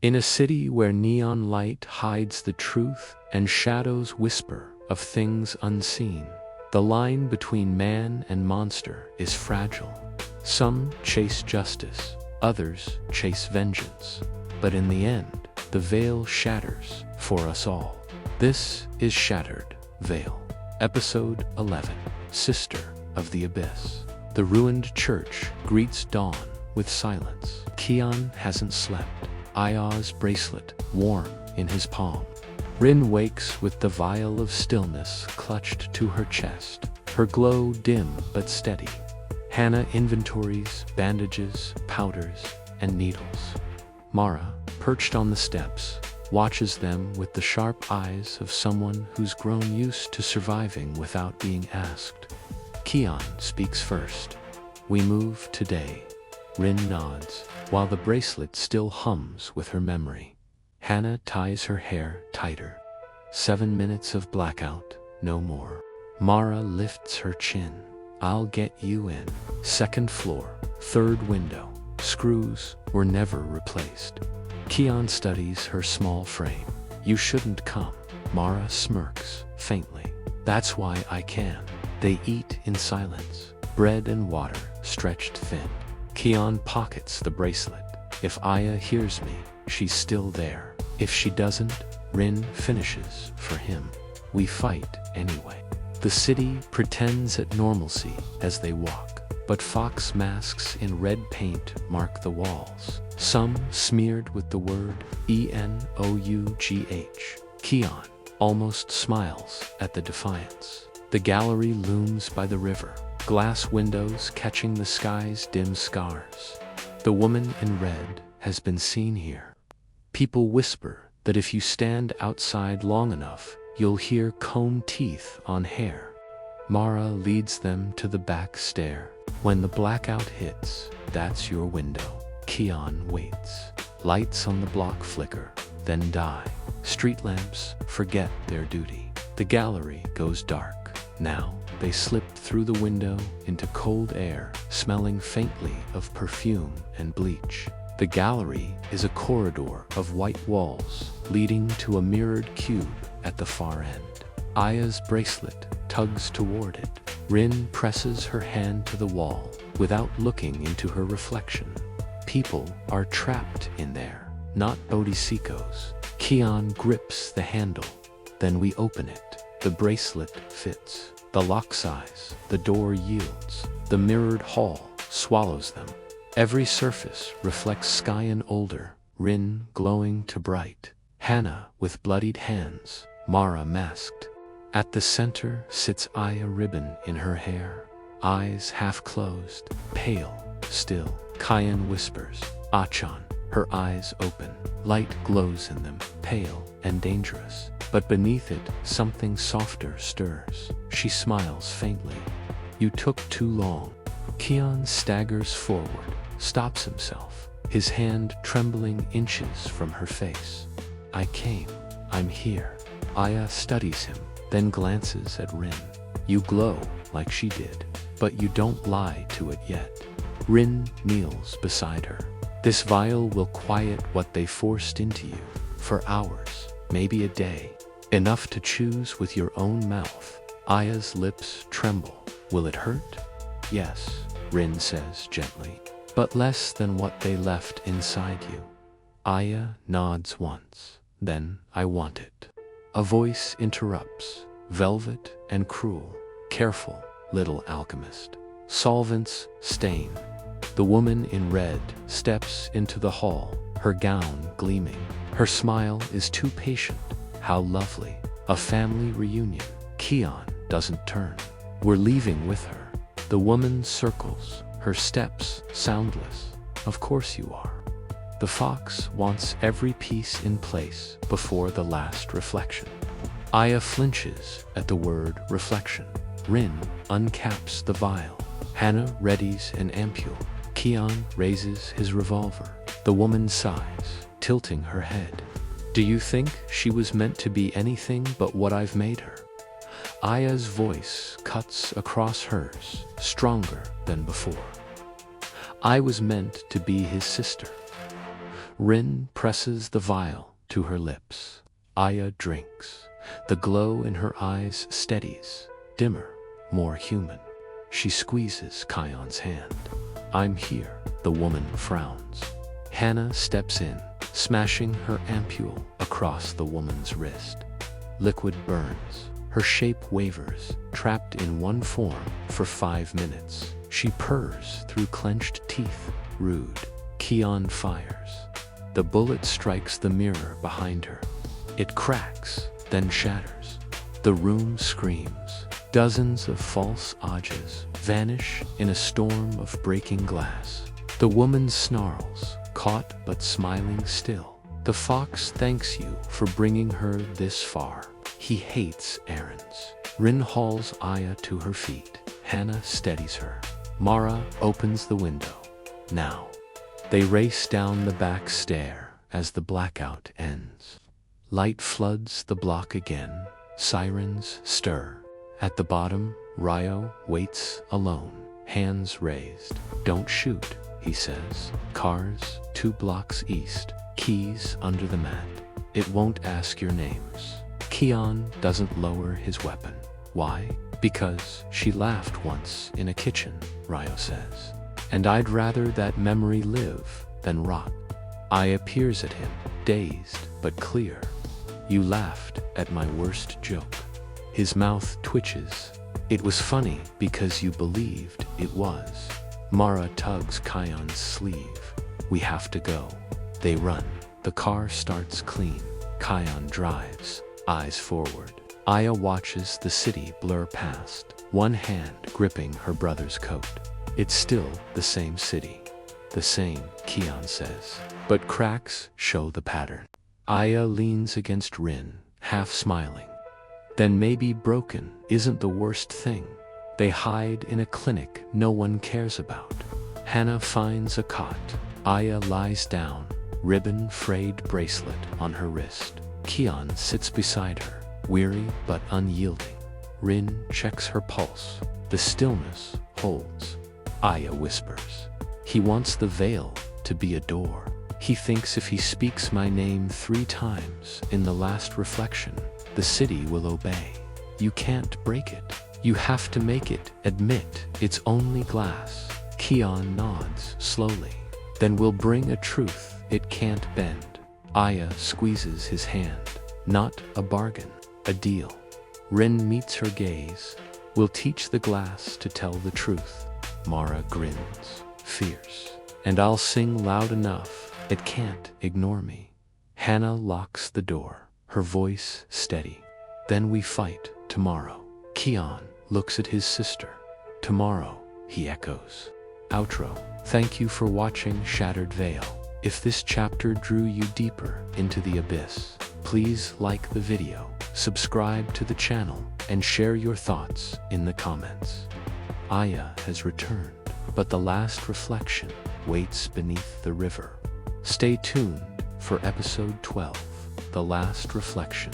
In a city where neon light hides the truth and shadows whisper of things unseen, the line between man and monster is fragile. Some chase justice, others chase vengeance. But in the end, the veil shatters for us all. This is Shattered Veil. Episode 11, Sister of the Abyss. The ruined church greets dawn with silence. Kian hasn't slept. Aya's bracelet warm in his palm. Rin wakes with the vial of stillness clutched to her chest, her glow dim but steady. Hannah inventories bandages, powders, and needles. Mara, perched on the steps, watches them with the sharp eyes of someone who's grown used to surviving without being asked. Kian speaks first. "We move today." Rin nods, while the bracelet still hums with her memory. Hannah ties her hair tighter. 7 minutes of blackout, no more. Mara lifts her chin. "I'll get you in." Second floor, third window. Screws were never replaced. Kian studies her small frame. "You shouldn't come." Mara smirks faintly. "That's why I can." They eat in silence, bread and water stretched thin. Kian pockets the bracelet. If Aya hears me, she's still there. If she doesn't, Rin finishes for him. We fight anyway. The city pretends at normalcy as they walk, but fox masks in red paint mark the walls, some smeared with the word ENOUGH. Kian almost smiles at the defiance. The gallery looms by the river, glass windows catching the sky's dim scars. The woman in red has been seen here. People whisper that if you stand outside long enough, you'll hear comb teeth on hair. Mara leads them to the back stair. When the blackout hits, that's your window. Kian waits. Lights on the block flicker, then die. Street lamps forget their duty. The gallery goes dark. Now, they slip through the window into cold air, smelling faintly of perfume and bleach. The gallery is a corridor of white walls, leading to a mirrored cube at the far end. Aya's bracelet tugs toward it. Rin presses her hand to the wall, without looking into her reflection. People are trapped in there, not bodhisicos. Kian grips the handle. Then we open it. The bracelet fits. The lock size, the door yields. The mirrored hall swallows them. Every surface reflects sky and older, Rin glowing to bright. Hannah with bloodied hands, Mara masked. At the center sits Aya, ribbon in her hair, eyes half closed, pale, still. Kian whispers, "Achan." Her eyes open. Light glows in them, pale and dangerous. But beneath it, something softer stirs. She smiles faintly. "You took too long." Kian staggers forward, stops himself, his hand trembling inches from her face. "I came. I'm here." Aya studies him, then glances at Rin. "You glow like she did, but you don't lie to it yet." Rin kneels beside her. "This vial will quiet what they forced into you, for hours, maybe a day. Enough to choose with your own mouth." Aya's lips tremble. "Will it hurt?" "Yes," Rin says gently, "but less than what they left inside you." Aya nods once. Then, "I want it." A voice interrupts, velvet and cruel. "Careful, little alchemist. Solvents stain." The woman in red steps into the hall, her gown gleaming. Her smile is too patient. How lovely. A family reunion. Kian doesn't turn. "We're leaving with her." The woman circles, her steps soundless. "Of course you are." The fox wants every piece in place before the last reflection. Aya flinches at the word reflection. Rin uncaps the vial. Hannah readies an ampule. Kian raises his revolver. The woman sighs, tilting her head. "Do you think she was meant to be anything but what I've made her?" Aya's voice cuts across hers, stronger than before. "I was meant to be his sister." Rin presses the vial to her lips. Aya drinks. The glow in her eyes steadies, dimmer, more human. She squeezes Kion's hand. I'm here, the woman frowns. Hannah steps in, smashing her ampule across the woman's wrist. Liquid burns. Her shape wavers, trapped in one form for 5 minutes. She purrs through clenched teeth, rude. Kion fires. The bullet strikes the mirror behind her. It cracks, then shatters. The room screams. Dozens of false Ajas vanish in a storm of breaking glass. The woman snarls, caught but smiling still. The fox thanks you for bringing her this far. He hates errands. Rin hauls Aya to her feet. Hannah steadies her. Mara opens the window. Now. They race down the back stair as the blackout ends. Light floods the block again. Sirens stir. At the bottom, Ryo waits alone, hands raised. Don't shoot, he says. Cars, 2 blocks east. Keys under the mat. It won't ask your names. Kion doesn't lower his weapon. Why? Because she laughed once in a kitchen, Ryo says. And I'd rather that memory live than rot. Aya peers at him, dazed but clear. You laughed at my worst joke. His mouth twitches. It was funny because you believed it was. Mara tugs Kion's sleeve. We have to go. They run. The car starts clean. Kion drives, eyes forward. Aya watches the city blur past, one hand gripping her brother's coat. It's still the same city. The same, Kion says. But cracks show the pattern. Aya leans against Rin, half smiling. Then maybe broken isn't the worst thing. They hide in a clinic no one cares about. Hannah finds a cot. Aya lies down, ribbon frayed bracelet on her wrist. Kion sits beside her, weary but unyielding. Rin checks her pulse. The stillness holds. Aya whispers. He wants the veil to be a door. He thinks if he speaks my name 3 times in the last reflection, the city will obey. You can't break it. You have to make it admit it's only glass. Kion nods slowly. Then we'll bring a truth it can't bend. Aya squeezes his hand. Not a bargain, a deal. Rin meets her gaze. We'll teach the glass to tell the truth. Mara grins, fierce. And I'll sing loud enough, it can't ignore me. Hannah locks the door, her voice steady. Then we fight tomorrow. Kion looks at his sister. Tomorrow, he echoes. Outro. Thank you for watching Shattered Veil. If this chapter drew you deeper into the abyss, please like the video, subscribe to the channel, and share your thoughts in the comments. Aya has returned, but the last reflection waits beneath the river. Stay tuned for episode 12, The Last Reflection.